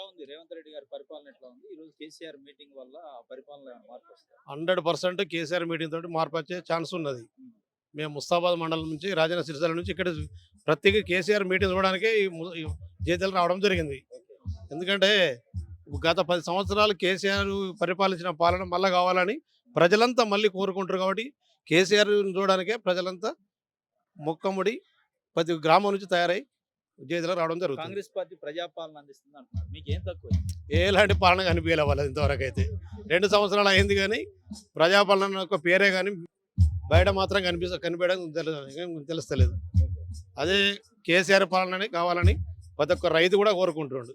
ఎట్లా ఉంది రేవంత్ రెడ్డి గారి పరిపాలన ఎట్లా ఉంది? ఈ రోజు కేసీఆర్ మీటింగ్ వల్ల ఆ పరిపాలనలో ఏమైనా మార్పు వస్తదా? 100% కేసీఆర్ మీటింగ్ తోటి మార్పు వచ్చే ఛాన్స్ ఉన్నది. మేము ముస్తాబాద్ మండలం నుంచి రాజన్న సిరిసిల్ల నుంచి ఇక్కడ ప్రతి కేసీఆర్ మీటింగ్ చూడడానికి ఈ జైత్యాలకు రావడం జరిగింది. ఎందుకంటే గత 10 సంవత్సరాలు కేసీఆర్ పరిపాలించిన పాలన మళ్ళీ కావాలని ప్రజలంతా మళ్ళీ కోరుకుంటారు. కాబట్టి కేసీఆర్ చూడడానికే ప్రజలంతా మొక్కముడి ప్రతి గ్రామం నుంచి తయారై జైత్యాలకు రావడం జరుగుతుంది. కాంగ్రెస్ పార్టీ ప్రజాపాలన అందిస్తుంది అంటున్నారు. మీకు ఏం తక్కువ? ఎలాంటి పాలన కనిపించలే వాళ్ళది ఇంతవరకు అయితే. 2 సంవత్సరాలు అయింది కానీ ప్రజాపాలన ఒక పేరే కానీ బయట మాత్రం కనిపించడం తెలుస్తలేదు. అదే కేసీఆర్ పాలనని కావాలని ప్రతి ఒక్క రైతు కూడా కోరుకుంటుండు.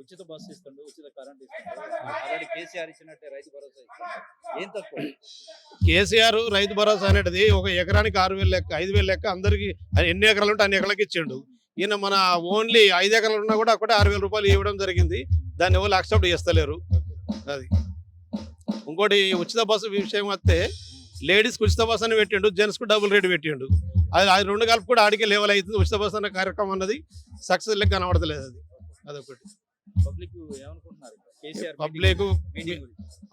ఉచిత బస్సు ఇస్తుండు, ఉచిత కరెంట్ ఇస్తుండు, ఆల్రెడీ కేసీఆర్ ఇచ్చినట్టే రైతు భరోసా ఇస్తుండు. ఏం తక్కువ? కేసీఆర్ రైతు భరోసా అనేది ఒక ఎకరానికి 6,000 లెక్క 5,000 లెక్క అందరికి ఎన్ని ఎకరాలు ఉంటే అన్ని ఎకరాలకి ఇచ్చిండు. ఈయన మన ఓన్లీ 5 ఎకరాలు ఉన్నా కూడా ఒకటే 6,000 రూపాయలు ఇవ్వడం జరిగింది. దాన్ని ఎవరు యాక్సెప్ట్ చేస్తలేరు. అది ఇంకోటి ఉచిత బస్సు విషయం వస్తే లేడీస్కి ఉచిత బస్సు అని పెట్టిండు, జెంట్స్కు డబుల్ రేట్ పెట్టిండు. అది 2 కలిపి కూడా ఆడికే లెవెల్ అవుతుంది. ఉచిత బస్సు అనే కార్యక్రమం అన్నది సక్సెస్ లెక్క కనబడతలేదు. అదొకటి. పబ్లిక్ ఏమనుకుంటున్నారు? KCR public meeting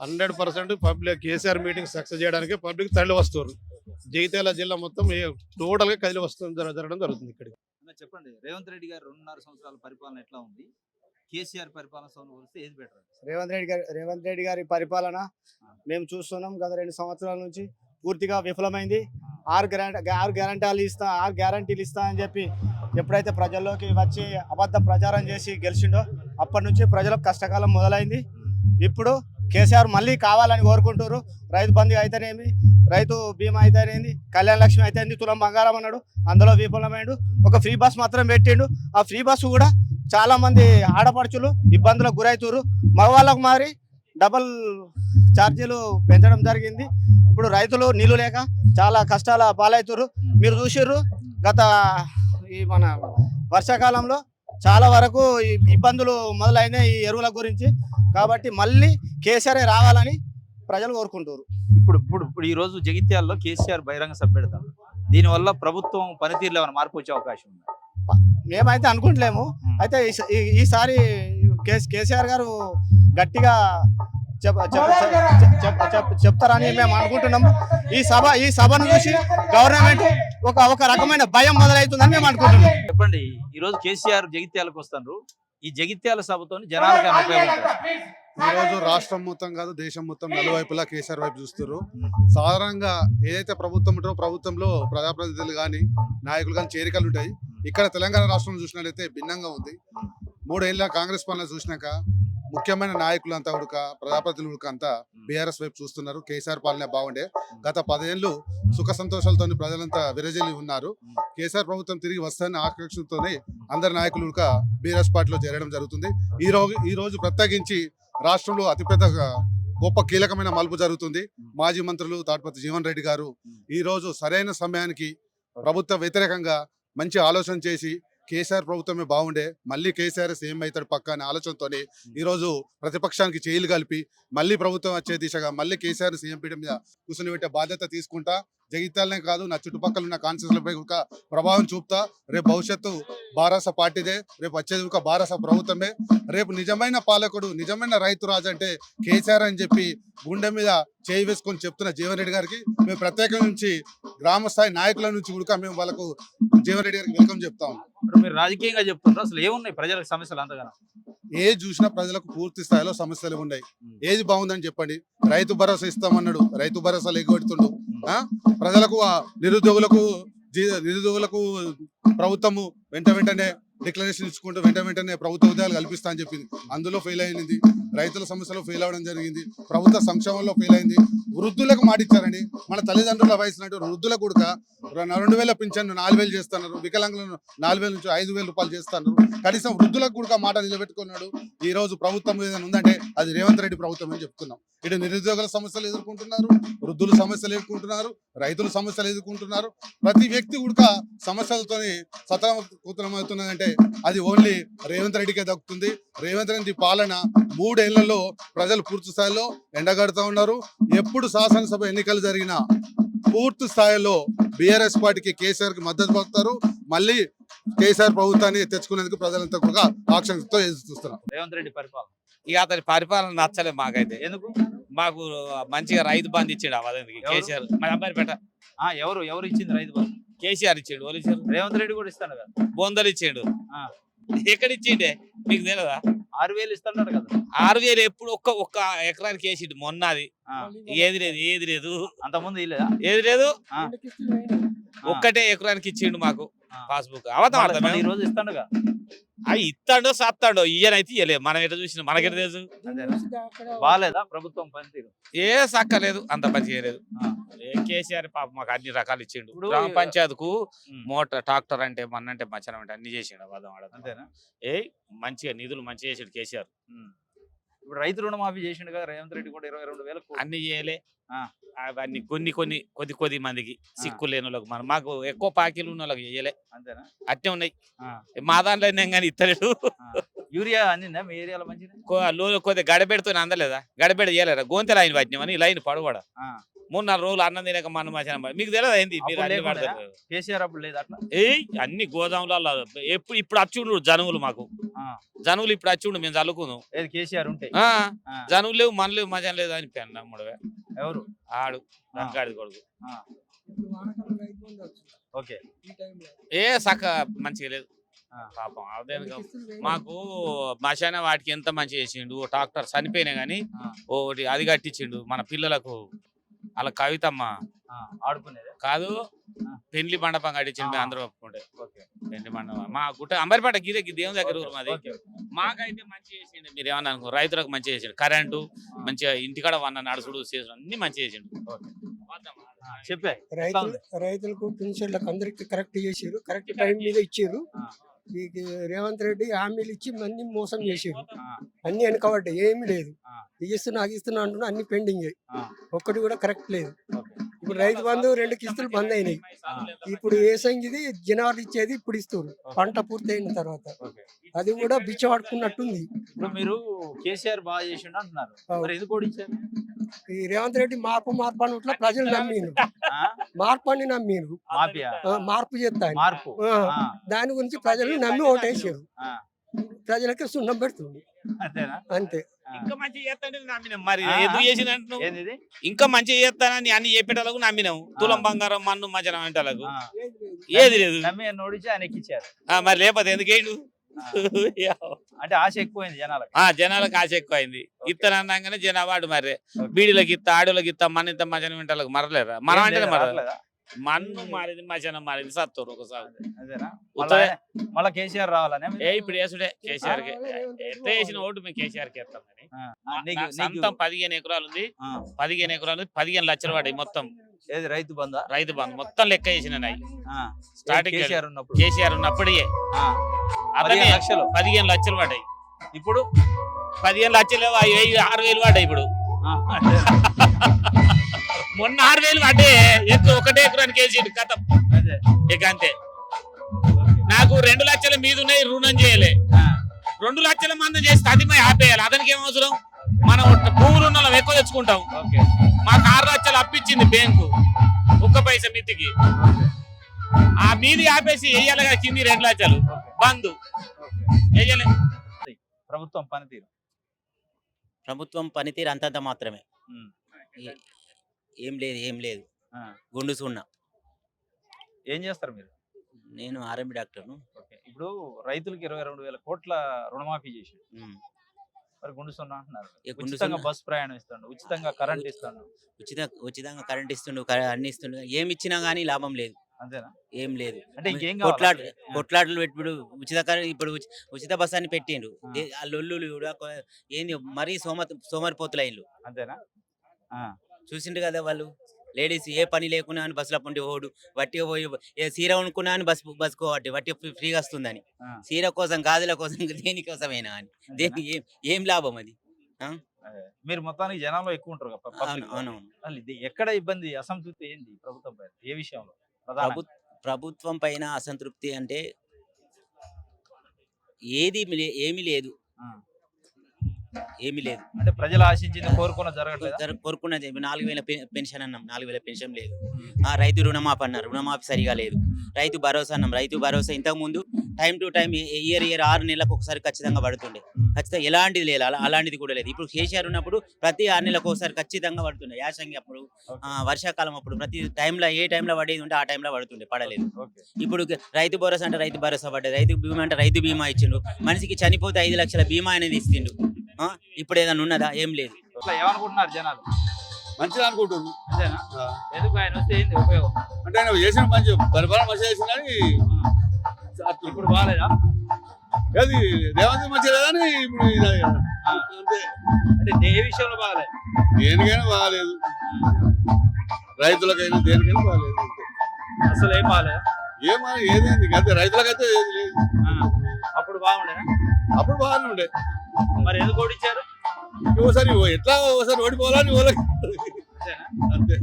100% public KCR meeting success చేయడానికి పబ్లిక్ తరలి వస్తారు. జగిత్యాల జిల్లా మొత్తం టోటల్గా కదిలి జరగడం జరుగుతుంది. ఇక్కడ చెప్పండి, రేవంత్ రెడ్డి గారు 2.5 సంవత్సరాల పరిపాలన ఎట్లా ఉంది? కేసీఆర్ పరిపాలన వస్తే ఏది బెటర్? రేవంత్ రెడ్డి గారి పరిపాలన మేము చూస్తున్నాం. గత 2 సంవత్సరాల నుంచి పూర్తిగా విఫలమైంది. 6 గ్యారంటీలు ఇస్తా అని చెప్పి ఎప్పుడైతే ప్రజల్లోకి వచ్చి అబద్ధ ప్రచారం చేసి గెలిచిండో అప్పటి నుంచి ప్రజలకు కష్టకాలం మొదలైంది. ఇప్పుడు కేసీఆర్ మళ్ళీ కావాలని కోరుకుంటారు. రైతు బంధు అయితేనేమి, రైతు బీమా అయితేనేది, కళ్యాణ లక్ష్మి అయితేంది, తులం బంగారం అన్నాడు, అందులో విఫలమైండు. ఒక ఫ్రీ బస్ మాత్రం పెట్టిండు. ఆ ఫ్రీ బస్సు కూడా చాలా మంది ఆడపడుచులు ఇబ్బందులకు గురవుతారు. మగవాళ్ళకు మారి డబల్ ఛార్జీలు పెంచడం జరిగింది. ఇప్పుడు రైతులు నీళ్లు లేక చాలా కష్టాల పాలవుతారు. మీరు చూసిర్రు గత ఈ మన వర్షాకాలంలో చాలా వరకు ఇబ్బందులు మొదలైనాయి ఈ ఎరువుల గురించి. కాబట్టి మళ్ళీ కేసీఆర్ రావాలని ప్రజలు కోరుకుంటారు. ఇప్పుడు ఈ రోజు జగిత్యాలలో కేసీఆర్ బహిరంగ సభ పెడతాం. దీనివల్ల ప్రభుత్వం పనితీరులో ఏమైనా మార్పు వచ్చే అవకాశం ఉంది? మేమైతే అనుకుంటలేము. అయితే ఈసారి కేసీఆర్ గారు గట్టిగా చెప్తారని మేము అనుకుంటున్నాము. ఈ సభను చూసి గవర్నమెంట్ ఒక రకమైన భయం మొదలవుతుందని మేము అనుకుంటున్నాం. చెప్పండి, ఈ రోజు కేసీఆర్ జగిత్యాలకు వస్తారు. ఈ జగిత్యాల సభతో జనాలకు ఉపయోగం? ఈ రోజు రాష్ట్రం మొత్తం కాదు, దేశం మొత్తం నలువైపులా కేసీఆర్ వైపు చూస్తారు. సాధారణంగా ఏదైతే ప్రభుత్వం ఉంటారో ప్రభుత్వంలో ప్రజాప్రతినిధులు కానీ నాయకులు కానీ చేరికలు ఉంటాయి. ఇక్కడ తెలంగాణ రాష్ట్రంలో చూసినట్లయితే భిన్నంగా ఉంది. 3 ఏళ్ళ కాంగ్రెస్ పాలన చూసినాక ముఖ్యమైన నాయకులంతా ఉడక ప్రజాప్రతినిధులకు అంతా బీఆర్ఎస్ వైపు చూస్తున్నారు. కేసీఆర్ పాలన బాగుండే. గత 10 ఏళ్ళు సుఖ సంతోషాలతో ప్రజలంతా విరజిల్లి ఉన్నారు. కేసీఆర్ ప్రభుత్వం తిరిగి వస్తాయని ఆకర్షణతోనే అందరి నాయకులు ఉడక బీఆర్ఎస్ పార్టీలో చేరడం జరుగుతుంది. ఈ రోజు ప్రత్యేకించి రాష్ట్రంలో అతిపెద్ద గొప్ప కీలకమైన మలుపు జరుగుతుంది. మాజీ మంత్రులు తాటిపత్రి జీవన్ రెడ్డి గారు ఈ రోజు సరైన సమయానికి ప్రభుత్వ వ్యతిరేకంగా మంచి ఆలోచన చేసి కేసీఆర్ ప్రభుత్వమే బాగుండే, మళ్ళీ కేసీఆర్ సీఎం అవుతాడు పక్క అనే ఆలోచనతోనే ఈరోజు ప్రతిపక్షానికి చేయిలు కలిపి మళ్ళీ ప్రభుత్వం వచ్చే దిశగా మళ్ళీ కేసీఆర్ సీఎం పీఠం మీద కూర్చుని పెట్టే బాధ్యత తీసుకుంటా. జగిత్యాలనే కాదు, నా చుట్టుపక్కల ఉన్న కాన్స్టిట్యూన్సీలపై కూడా ప్రభావం చూపుతా. రేపు భవిష్యత్తు బారాస పార్టీదే, రేపు వచ్చేది ఒక బారాస ప్రభుత్వమే. రేపు నిజమైన పాలకుడు, నిజమైన రైతు రాజు అంటే కేసీఆర్ అని చెప్పి గుండె మీద చేయి వేసుకొని చెప్తున్న జీవన్ రెడ్డి గారికి మేము ప్రత్యేకం నుంచి గ్రామ స్థాయి నాయకుల నుంచి కూడా మేము వాళ్ళకు జీవన్ రెడ్డి గారికి వెల్కమ్ చెప్తాం. మీరు రాజకీయంగా చెప్తున్నారు, అసలు ఏమున్నాయి ప్రజలకు సమస్యలు అంతగానో? ఏది చూసినా ప్రజలకు పూర్తి స్థాయిలో సమస్యలు ఉన్నాయి. ఏది బాగుందని చెప్పండి. రైతు భరోసా ఇస్తామన్నాడు, రైతు భరోసాలు ఎగ్గొడుతుండు. ప్రజలకు నిరుద్యోగులకు ప్రభుత్వము వెంటనే డిక్లరేషన్ ఇచ్చుకుంటూ వెంటనే ప్రభుత్వ ఉద్యోగాలు కల్పిస్తా అని చెప్పింది. అందులో ఫెయిల్ అయింది. రైతుల సమస్యలో ఫెయిల్ అవ్వడం జరిగింది. ప్రభుత్వ సంక్షేమంలో ఫెయిల్ అయింది. వృద్ధులకు మాటిచ్చారండి. మన తల్లిదండ్రుల వయసునట్టు వృద్ధులకు కూడా 2,000 పింఛన్ 4,000 చేస్తున్నారు. వికలాంగులను 4,000 నుంచి 5,000 రూపాయలు చేస్తున్నారు. కనీసం వృద్ధులకు కూడా మాట నిలబెట్టుకున్నాడు. ఈ రోజు ప్రభుత్వం ఏదైనా ఉందంటే అది రేవంత్ రెడ్డి ప్రభుత్వం అని చెప్తున్నాం. ఇటు నిరుద్యోగుల సమస్యలు ఎదుర్కొంటున్నారు, వృద్ధుల సమస్యలు ఎదుర్కొంటున్నారు, రైతుల సమస్యలు ఎదుర్కొంటున్నారు. ప్రతి వ్యక్తి కూడా సమస్యలతోని సతమతమవుతున్నదంటే అది ఓన్లీ రేవంత్ రెడ్డికే దక్కుతుంది. రేవంత్ రెడ్డి పాలన 3 ఏళ్లలో ప్రజలు పూర్తి స్థాయిలో ఎండగడుతూ ఉన్నారు. ఎప్పుడు శాసనసభ ఎన్నికలు జరిగినా పూర్తి స్థాయిలో బీఆర్ఎస్ పార్టీకి కేసీఆర్ కి మద్దతు పలుకుతారు. మళ్ళీ కేసీఆర్ ప్రభుత్వాన్ని తెచ్చుకునేందుకు ప్రజలంతా కూడా ఆకాంక్షతో ఎదురు చూస్తున్నారు. రేవంత్ రెడ్డి పరిపాలన ఇక అతని పరిపాలన నచ్చలేదు మాకైతే. ఎందుకు? మాకు మంచిగా రైతు బంధు ఇచ్చాడు అతనికి ఎవరు? కేసీఆర్. మన అంబర్పేట ఎవరు ఇచ్చింది రైతు బంధు? కేసీఆర్ ఇచ్చాడు. వాళ్ళు ఇచ్చారు. రేవంత్ రెడ్డి కూడా ఇస్తాడు కదా. బొందలు ఇచ్చాడు. ఆ. ఎక్కడ ఇచ్చిండే మీకు తెలియదా? 6,000 ఇస్తాడు కదా. 6,000 ఎప్పుడు ఒక్క ఎకరానికి వేసిండు మొన్నది. ఆ. ఏది లేదు అంతకుముందు ఇల్లేదా? ఏది లేదు. ఆ. ఒక్కటే ఎకరానికి ఇచ్చిండు మాకు ఆ. పాస్బుక్. అవతాం ఈ రోజు ఇస్తాడుగా. అవి ఇస్తాడో సత్తాడో ఇయ్యనైతే ఇయ్యలేదు. మనం ఎట్లా చూసిన మనకెట తెలుసు. బాగాలేదా ప్రభుత్వం పనితీరు? ఏ సక్కలేదు, అంత పని చేయలేదు. ఆ. కేసీఆర్ పాప మాకు అన్ని రకాలు ఇచ్చిండు. ఇప్పుడు గ్రామ పంచాయతీకు ఉమ్. మోటార్ ట్రాక్టర్ అంటే మన్నంటే మచ్చనం అంటే అన్ని చేసిండు. అబద్ధం ఆడదు. అంతేనా? మంచిగా నిధులు మంచిగా చేసాడు కేసీఆర్. ఉమ్. ఇప్పుడు రైతు రుణమాఫీ చేసిండు కదా రేవంత్ రెడ్డి కూడా 22,000 కోట్లు. అన్ని చేయలే. ఆ. అవన్నీ కొద్ది మందికి సిక్కు లేని వాళ్ళకి మాకు ఎక్కువ పాకీలు ఉన్న వాళ్ళకి చేయలే. అంతేనా? అట్టే ఉన్నాయి. ఆ. మా దాంట్లో అయినా కానీ ఇస్తలేడు. యూరియా అందిందా మీ ఏరియాలో మంచిది? కొద్దిగా గడబెడుతూ అందలేదా? గడబెడ చేయలేరా? గోంతె లైన్ పట్టినామని లైన్ పడవడ ఆ. 3-4 రోజులు అన్నం తినక మన మధ్యాహ్నం మీకు తెలియదు ఏంది? మీరు అప్పుడు అన్ని లేకుండా? పడతారు. కేసీఆర్ అప్పుడు లేదు అట్లా. అన్ని గోదాములలో ఇప్పుడు అచ్చుండు జనువులు మాకు. ఆ. జనువులు ఇప్పుడు అచ్చుండు మేము చల్లుకుందాం. ఏది కేసీఆర్ ఉంటే? ఆ, ఆ. జనువులు లేవు, మన లేవు, మజా లేదు అని పెన్ నమ్ముడవే. ఎవరు? ఆడు రంగాడి కొడుకు. ఓకే. సక్క మంచిగా లేదు. ఆ. పాపం అదే మాకు మశాన వాటికి ఎంత మంచి చేసిండు. ట్రాక్టర్ చనిపోయినా గానీ ఆ. ఒకటి అది కట్టించిండు మన పిల్లలకు. అలా కవితమ్మ ఆడుకునేది కాదు, ఆ. పెండ్లి మండపం కట్టించిండు. మేము అందరూ ఒప్పుకుంటే ఓకే. పెండ్లి మండపం మా గుట్ట అంబర్పేట గిరే దేవుని దగ్గర ఊరు మాది. ఓకే. మాకైతే మంచి చేసిండు. మీరు ఏమన్నా అనుకో, రైతులకు మంచి చేసిండు. కరెంటు మంచిగా ఇంటికాడ వన్న నడుచుడు చేసిండు. అన్ని మంచి చేసిండు. ఓకే. చెప్పే. రైతులకు పెన్షన్లకు అందరికి కరెక్ట్ చేసారు. కరెక్ట్ టైం మీద ఇచ్చారు. ఆ. ఈ రేవంత్ రెడ్డి హామీలు ఇచ్చి మంది మోసం చేసారు. ఆ. అన్ని వెనకబడ్డాయి. ఏమీ లేదు. ఆ. ఇస్తున్నా ఇస్తున్నా అంటున్నా అన్ని పెండింగ్. ఆ. ఒక్కటి కూడా కరెక్ట్ లేదు. ఓకే. ఇప్పుడు రైతు బంధు 2 కిస్తులు బంద్ అయినాయి. ఇప్పుడు ఏ సంగిది జనవరి ఇచ్చేది ఇప్పుడు ఇస్తారు పంట పూర్తి అయిన తర్వాత. ఓకే. అది కూడా బిచ్చవాడుకున్నట్టుంది. ఇప్పుడు మీరు కేసీఆర్ బాగా చేసిండు అంటున్నారు. మరి ఎందుకు ఓడించారు? ఈ రేవంత్ రెడ్డి మార్పు అన్నట్లు ప్రజలు నమ్మిను. ఆ? మార్పు అని నమ్మిను. మాఫియా మార్పు చేస్తా మార్పు. ఆ. దాని గురించి ప్రజలు నమ్మి ఓటేసారు. ఆ. ప్రజలకి సున్నం పెడుతుంది అంతేనా? అంతే. ఇంకా మంచిగా చేస్తానని నమ్మినాం. మరి ఆ. ఎందుకు చేసిన అంటున్నావు? ఏంది ఇది? ఇంకా మంచిగా చేస్తానని అన్ని చెప్పేటలకు నమ్మినాం. తులం బంగారం మన్ను మజనం అంటే ఆ. ఏది లేదు. నమ్మి ఓడించి ఆయన ఎక్కిచ్చారు. మరి లేకపోతే ఎందుకేండు? అంటే ఆశ ఎక్కువైంది జనాలకు. జనాలకు ఆశ ఎక్కువైంది. ఇత్తనన్నాగానే జనావాడు మరి బీడీలకు ఇత్త, ఆడులకు ఇత్త, మన ఇంత మజనం వింటాలకు మరలేరా? మనం అంటేనే మర రావట్లేదా? మన్ను మారింది, మజనం మారింది, సత్తూరు ఒకసారి. అదేనా? ఉత్తరే. మళ్ళా కేసీఆర్ రావాలనే ఇప్పుడు వేసుడే కేసీఆర్ కి. ఎట్లా వేసిన ఓటు మేము కేసీఆర్ కి వేస్తాం. కానీ సొంతం 15 ఎకరాలు ఉంది. 15 ఎకరాలు 15 లక్షలు పడ్డాయి మొత్తం. ఏది రైతు బంధా? రైతు బంధు మొత్తం లెక్క వేసిన స్టార్టింగ్ కేసీఆర్ ఉన్నప్పుడు. కేసీఆర్ ఉన్నప్పుడే ఆ. 15 లక్షలు. 15 లక్షలు పడ్డాయి. ఇప్పుడు 15 లక్షలు 6,000 పడ్డాయి ఇప్పుడు. ఆ. మొన్న 6,000 పడ్డే. ఒకటే ఎకరానికి వేసిండు కథం. అదే. ఇక అంతే. నాకు 2 లక్షల మీద ఉన్నాయి, రుణం చేయలే. ఆ. 2 లక్షల మంది చేస్తే అది మేము ఆపేయాలి. అతనికి ఏం అవసరం? మనం భూములు ఉన్న వాళ్ళం ఎక్కువ తెచ్చుకుంటాం. ఓకే. మాకు 6 లక్షలు అప్పించింది బ్యాంకు, ఒక్క పైసా మిత్తికి. ఆ మీది ఆపేసి వేయాలి కదా కింది 2 లక్షలు బంధు వేయలే. ప్రభుత్వం పనితీరు. ప్రభుత్వం పనితీరు అంతంత మాత్రమే. ఉమ్. ఏం లేదు. ఆ. గుండు సున్నా. ఏం చేస్తారు మీరు? నేను ఆర్ఎంపీ డాక్టర్ను. ఓకే. ఇప్పుడు రైతులకు 22,000 కోట్ల రుణమాఫీ చేశాడు. మరి గుండు సున్నా అంటున్నారు. గుండు ఉచితంగా సున్నా. బస్ ప్రయాణం ఇస్తాడు, ఉచితంగా కరెంట్ ఇస్తాడు. ఉచితంగా కరెంట్ ఇస్తుండు, అన్ని ఇస్తుండు. ఏమి ఇచ్చినా గానీ లాభం లేదు. అంతేనా? ఏం లేదు. అంటే ఇంకేం కావాలి? కొట్లాటలు పెట్టుడు. ఉచిత కరెంట్ ఇప్పుడు ఉచిత బస్ అని పెట్టిండు. ఆ. ఆ లొల్లులు కూడా ఏంది మరీ సోమరిపోతులు అయిండు. అంతేనా? ఆ. చూసిండు కదా వాళ్ళు. లేడీస్ ఏ పని లేకున్నా అని బస్సులో పండి ఓడు వట్టి పోయి సీర కొనుక్కున్నా అని బస్సుకో వట్టి ఫ్రీగా వస్తుందని. ఆ. సీర కోసం, గాజుల కోసం, దేనికోసమైనా అని. దేనికి ఏం లాభం అది? అదే. మీరు మొత్తానికి జనాల్లో ఎక్కువ ఉంటారు కదా, public లో. అవునవును. అసలు ఇది ఎక్కడ ఇబ్బంది, అసంతృప్తి ఏంది ప్రభుత్వం పైన? ఏ విషయంలో ప్రధానంగా? ప్రభుత్వం పైన అసంతృప్తి అంటే ఏమీ లేదు. ఆ. ఏమీ లేదు. అంటే ప్రజలు ఆశించింది కోరుకున్న జరగట్లేదు. కోరుకున్నది 4,000 పెన్షన్ అన్నాం, 4,000 పెన్షన్ లేదు. రైతు రుణమాఫీ అన్నారు, రుణమాఫీ సరిగా లేదు. రైతు భరోసా అన్నాం, రైతు భరోసా ఇంతకు ముందు టైం టు టైం ఇయర్ 6 నెలలకు ఒకసారి ఖచ్చితంగా పడుతుండే. ఖచ్చితంగా ఎలాంటిది లేదు, అలాంటిది కూడా లేదు. ఇప్పుడు కేసీఆర్ ఉన్నప్పుడు ప్రతి 6 నెలలకు ఒకసారి ఖచ్చితంగా పడుతుండే. యాసంగి అప్పుడు, వర్షాకాలం అప్పుడు, ప్రతి టైంలో ఏ టైంలో పడేది ఉంటే ఆ టైంలో పడుతుండే, పడలేదు. ఇప్పుడు రైతు భరోసా అంటే రైతు భరోసా పడ్డది, రైతు బీమా అంటే రైతు బీమా ఇచ్చిండు. మనిషికి చనిపోతే 5 లక్షల బీమా అనేది ఇస్తుండు. ఇప్పుడు ఏదైనా ఉన్నదా? ఏం లేదు. అట్లా ఏమనుకుంటున్నారు జనాలు? మంచిగా అనుకుంటున్నాను. అంతేనా? ఎందుకు ఆయన వస్తే ఏంది ఉపయోగం? అంటే ఆయన చేసిన మంచి పరిపాలన మంచిగా చేసిన ఇప్పుడు బాగాలేదా? అది రేవంత్ మంచిగా లేదని ఇప్పుడు అంతే. అంటే ఏ విషయంలో బాగాలేదు? దేనికైనా బాగాలేదు, రైతులకైనా దేనికైనా బాగాలేదు అంతే. అసలు ఏం బాగాలేదు. ఏదైంది అంతే, రైతులకైతే ఏది లేదు. అప్పుడు బాగుండేనా? అప్పుడు బాగానే ఉండే. మరి ఎందుకు ఓడిచ్చారు? ఒకసారి ఎట్లా ఒకసారి ఓడిపోవాలని వాళ్ళకి అంతే.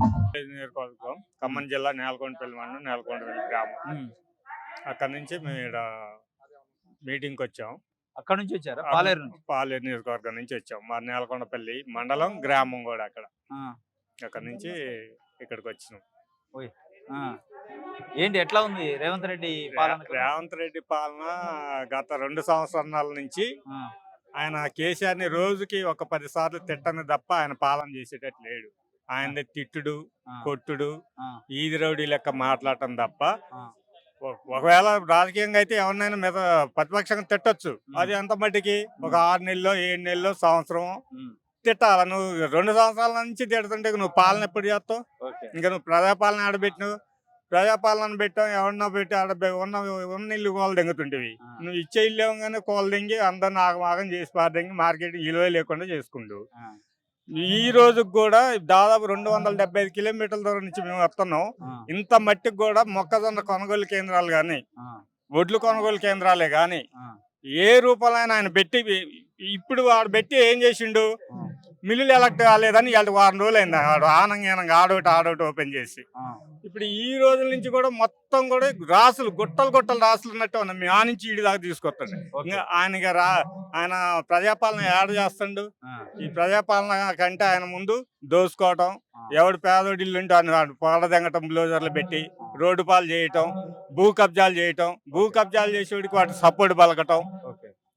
నియోజకవర్గం ఖమ్మం జిల్లా నేలకొండపల్లి మండలం నేలకొండపల్లి గ్రామం. అక్కడ నుంచి మేము ఇక్కడ మీటింగ్కి వచ్చాం. అక్కడ నుంచి వచ్చారా? పాలేరు నుంచి? పాలేరు నియోజకవర్గం నుంచి వచ్చాం. మా నేలకొండపల్లి మండలం గ్రామం కూడా అక్కడ. అక్కడ నుంచి ఇక్కడికి వచ్చినాం. ఏంటి ఎట్లా ఉంది రేవంత్ రెడ్డి పాలన? రేవంత్ రెడ్డి పాలన గత 2 సంవత్సరాల నుంచి ఆయన కేసీఆర్ ని రోజుకి ఒక 10 సార్లు తిట్టని తప్ప ఆయన పాలన చేసేటట్టు లేడు. ఆయన తిట్టుడు, కొట్టుడు, ఈది రౌడీ లెక్క మాట్లాడటం తప్ప. ఒకవేళ రాజకీయంగా అయితే ఎవరినైనా మీద ప్రతిపక్షంగా తిట్టొచ్చు. అది ఎంత మట్టికి ఒక 6 నెలలో 7 నెలలో సంవత్సరం తిట్టాల. నువ్వు 2 సంవత్సరాల నుంచి తిడుతుంటే నువ్వు పాలన ఎప్పుడు చేస్తావు? ఇంకా నువ్వు ప్రజాపాలన ఆడబెట్టినావు, ప్రజాపాలన పెట్టాం, ఎవరన్నా పెట్టి ఆడ ఉన్న ఇల్లు కోళ్ళు దెంగుతుంటేవి. నువ్వు ఇచ్చే ఇల్లు ఏమగానే కోళ్ళు దెంగి అందరిని ఆగమాగం చేసి పారదెంగి మార్కెట్ విలువ లేకుండా చేసుకుంటూ ఈ రోజుకి కూడా దాదాపు 275 కిలోమీటర్ల దూరం నుంచి మేము వస్తున్నాం. ఇంత మట్టికి కూడా మొక్కజొన్న కొనుగోలు కేంద్రాలు కానీ, వడ్లు కొనుగోలు కేంద్రాలే కానీ ఏ రూపంలో ఆయన పెట్టి, ఇప్పుడు వాడు పెట్టి ఏం చేసిండు? మిల్లులు ఎలక్ట్ కాలేదని వాడు 4 రోజులు అయింది. వాడు ఆనంగా ఆడోటి ఓపెన్ చేసి ఇప్పుడు ఈ రోజుల నుంచి కూడా మొత్తం కూడా రాసులు గుట్టలు రాసులు ఉన్నట్టు ఉన్నాయి. మీ ఆ నుంచి ఈడి దాకా తీసుకొస్తాడు. ఇంకా ఆయన ప్రజాపాలన యాడ్ చేస్తాడు. ఈ ప్రజాపాలన కంటే ఆయన ముందు దోసుకోవటం, ఎవడు పేదోడి ఇల్లు ఉంటే పొగడ తెంగటం, బ్లోజర్లు పెట్టి రోడ్డు పాలు చేయటం, భూ కబ్జాలు చేయటం, భూ కబ్జాలు చేసేవాడికి వాటి సపోర్ట్ పలకటం,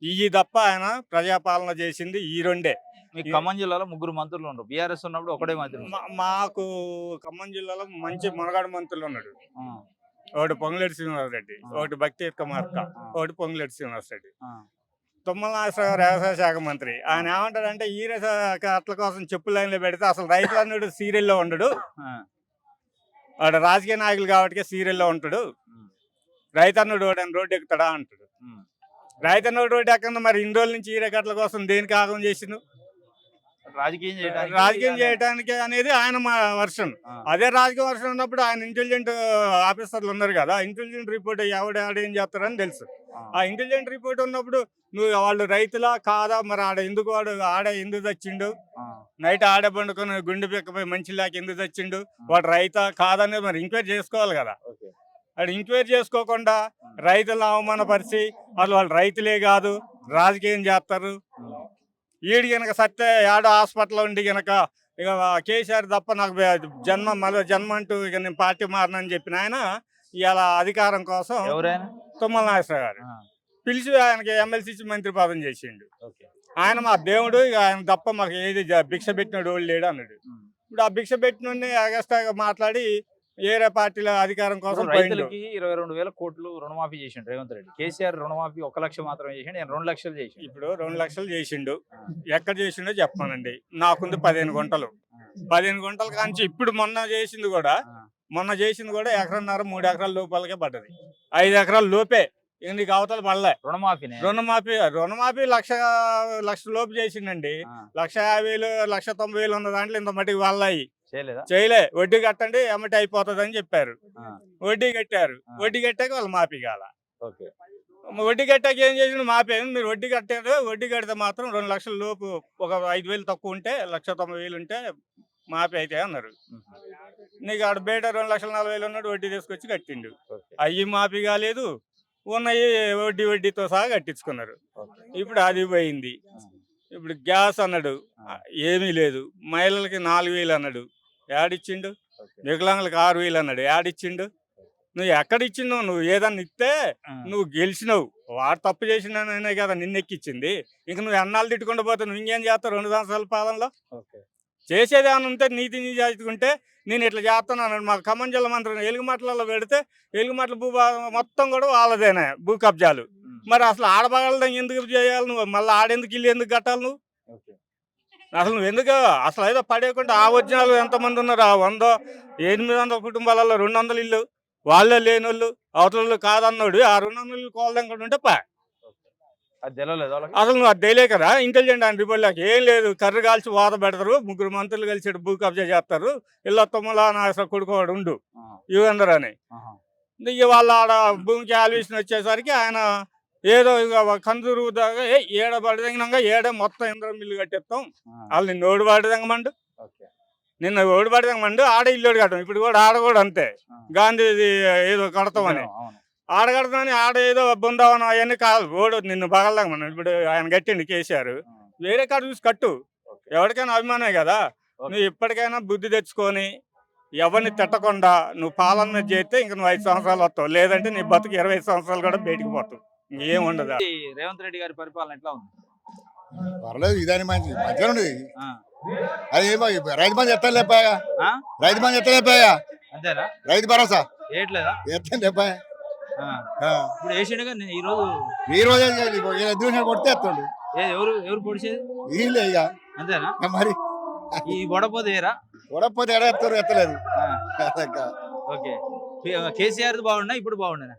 ఇవి తప్ప ఆయన ప్రజాపాలన చేసింది ఈ రెండే. మీకు ఖమ్మం జిల్లాలో 3 మంత్రులు ఉన్నారు. బీఆర్ఎస్ ఉన్నప్పుడు ఒకటే మంత్రి. మాకు ఖమ్మం జిల్లాలో మంచి మునగాడు మంత్రులు ఉన్నాడు. ఒకటి పొంగులేటి శ్రీనివాసరెడ్డి, ఒకటి భక్తి కుమార్క, ఒకటి పొంగులేటి శ్రీనివాసరెడ్డి. తుమ్మల నాగేశ్వరరావు వ్యవసాయ శాఖ మంత్రి. ఆయన ఏమంటాడంటే ఈరే అట్ల కోసం చెప్పు లైన్లో పెడితే అసలు రైతులన్నాడు సీరియల్లో ఉండడు, వాడు రాజకీయ నాయకులు కాబట్టి సీరియల్లో ఉంటాడు, రైతన్నుడు రోడ్డు ఎక్కుతాడా అంటాడు. రైతన్నుడు రోడ్డు ఎక్కడ? మరి ఇన్ని రోజుల నుంచి ఈరే కట్ల కోసం దేనికి ఆగం చేసిండు? రాజకీయం చేయడానికి అనేది ఆయన వర్షన్. అదే రాజకీయ వర్షన్ ఉన్నప్పుడు ఆయన ఇంటెలిజెంట్ ఆఫీసర్లు ఉన్నారు కదా, ఇంటెలిజెంట్ రిపోర్ట్ ఆడేం చేస్తారని తెలుసు. ఆ ఇంటెలిజెంట్ రిపోర్ట్ ఉన్నప్పుడు నువ్వు వాళ్ళు రైతులా కాదా, మరి ఆడే ఎందుకు తెచ్చిండు, నైట్ ఆడే పండుకొని గుండె పిక్కపోయి మంచి లేక ఎందుకు తెచ్చిండు, వాడు రైతా కాదనేది మరి ఎంక్వైరీ చేసుకోవాలి కదా. వాడు ఎంక్వైరీ చేసుకోకుండా రైతులను అవమానపరిచి వాళ్ళు రైతులే కాదు రాజకీయం చేస్తారు. ఈడు గనక సత్తే ఏడో హాస్పిటల్లో ఉండి గనక ఇక కేసీఆర్ తప్ప నాకు మళ్ళీ జన్మ అంటూ ఇక నేను పార్టీ మారనని చెప్పిన ఆయన ఇవాళ అధికారం కోసం తుమ్మల నాగేశ్వరరావు గారు పిలిచి ఆయనకి ఎమ్మెల్సీ మంత్రి పదం చేసిండు. ఆయన మా దేవుడు, ఇక ఆయన తప్ప మాకు ఏది భిక్ష పెట్టినోడు వాళ్ళు లేడు అన్నాడు. ఇప్పుడు ఆ భిక్ష పెట్టినోడిని అగస్టాగా మాట్లాడి ఏరే పార్టీల అధికారం కోసం రైతులకి 22,000 కోట్లు రుణమాఫీ చేసిండు రేవంత్ రెడ్డి. కేసీఆర్ రుణమాఫీ 1 లక్ష మాత్రమే చేసిండు, 2 లక్షలు చేసిండు. ఇప్పుడు 2 లక్షలు చేసిండు. ఎక్కడ చేసిండో చెప్పానండి. నాకుంది 15 గుంటలు. 15 గుంటల కాంచి ఇప్పుడు మొన్న చేసింది కూడా ఎకరన్నర 3 ఎకరాల లోపలకే పడ్డది. 5 ఎకరాల లోపే నీకు అవతల పడలే. రుణమాఫీ లక్ష లోపు చేసిండండి. 1,50,000 1,90,000 ఉన్న దాంట్లో ఇంత మట్టికి వాళ్ళయి చేయలే. వడ్డీ కట్టండి ఎమ్మటి అయిపోతుంది అని చెప్పారు. వడ్డీ కట్టారు. వడ్డీ కట్టాక వాళ్ళు మాఫీ కాల. వడ్డీ కట్టాక ఏం చేసిండు? మాఫీ అయింది. మీరు వడ్డీ కట్టారు. వడ్డీ కడితే మాత్రం 2 లక్షల లోపు ఒక 5,000 తక్కువ ఉంటే 1,90,000 ఉంటే మాఫీ అయితే అన్నారు. నీకు ఆడ బయట 2,40,000 ఉన్నాడు, వడ్డీ తీసుకొచ్చి కట్టిండు. అయ్యి మాఫీ కాలేదు, ఉన్నాయి వడ్డీతో సహా కట్టించుకున్నారు. ఇప్పుడు అది పోయింది. ఇప్పుడు గ్యాస్ అన్నాడు, ఏమీ లేదు. మహిళలకి 4,000 అన్నాడు, యాడిచ్చిండు. వికలాంగులకు 6,000 అన్నాడు, యాడిచ్చిండు. నువ్వు ఎక్కడిచ్చిండు? నువ్వు ఏదన్నా ఇస్తే నువ్వు గెలిచినావు. వాడు తప్పు చేసినానే కదా నిన్నెక్కిచ్చింది. ఇంక నువ్వు ఎన్నాళ్ళు తిట్టుకుంటూ పోతే నువ్వు ఇంకేం చేస్తావు 2 సంవత్సరాల పాలనలో? చేసేది ఏమైనా ఉంటే నీతి నిజాయితీగా నేను ఇట్లా చేస్తున్నాను. మాకు ఖమ్మం జిల్లా మంత్రి ఎలుగుమట్లలో పెడితే ఎలుగుమట్ల భూ మొత్తం కూడా వాళ్ళదేనే భూ కబ్జాలు. మరి అసలు ఆడబగలడం ఎందుకు చేయాలి నువ్వు? మళ్ళీ ఆడెందుకు ఇల్లు ఎందుకు కట్టాలి నువ్వు? అసలు నువ్వు ఎందుకు అసలు ఏదో పడేయకుండా ఆ ఒరిజినల్ ఎంతమంది ఉన్నారు? 800 కుటుంబాలలో 200 ఇల్లు వాళ్ళే లేని వాళ్ళు, అవతల కాదన్నాడు. ఆ 200 ఇల్లు కోలదంగా ఉంటే అది తెలియలేదు వాళ్ళకి. అసలు నువ్వు అది తెలియ కదా. ఇంటెలిజెంట్ అని రిపోర్ట్లోకి ఏం లేదు, కర్రీ కాల్చి వాద పెడతారు, 3 మంత్రులు కలిసి భూ కబ్జా చేస్తారు. ఇల్లు తమ్ములా నా అసలు కొడుకోవాడు ఉండు యువేందర్ అని. ఇక వాళ్ళ ఆడ భూమికి ఆల్విషన్ వచ్చేసరికి ఆయన ఏదో ఇక కందూరు దాకా ఏడ పడిదంగా ఏడే మొత్తం ఇంద్రం ఇల్లు కట్టేస్తాం. వాళ్ళు నిన్ను ఓడి పడిదంగమండు, నిన్న ఓడి పడిదంగమండు, ఆడ ఇల్లు కట్టం. ఇప్పుడు కూడా ఆడ కూడా అంతే, గాంధీది ఏదో కడతామని ఆడ కడతామని ఆడ ఏదో బృందావనం అవన్నీ కాదు. ఓడు నిన్ను పగలదాం. ఇప్పుడు ఆయన కట్టిండు కేసీఆర్, వేరే కాడ చూసి కట్టు. ఎవరికైనా అభిమానమే కదా. నువ్వు ఇప్పటికైనా బుద్ధి తెచ్చుకొని ఎవరిని తిట్టకుండా నువ్వు పాలన మీద చేస్తే ఇంక నువ్వు 5 సంవత్సరాలు వస్తావు. లేదంటే నీ బతుకు 25 సంవత్సరాలు కూడా బయటికి పోతావు. ఇంకేం ఉండదు. రేవంత్ రెడ్డి గారి పరిపాలన ఎట్లా ఉంది? పర్లేదు, ఇదాని మంచిగా ఉండేది. అది రైతు బంధు ఎత్తలేపాయా, రైతు బంధు ఎత్తలేపాయా, అంతేనా? రైతు భరోసా ఏట్లేదా? ఎత్తలేపాయా. ఇప్పుడు వేసిండుగా ఈ రోజు ఎదురు కొడితే ఎత్తండు. ఎవరు ఎవరు పొడిచేది? వీళ్ళే ఇక. అంతేనా? మరి ఈ గొడవపోతే ఏరా కొడకపోతే ఎడ ఎత్తారు, ఎత్తలేదు. ఓకే, కేసీఆర్ బాగున్నా ఇప్పుడు బాగుండేనా?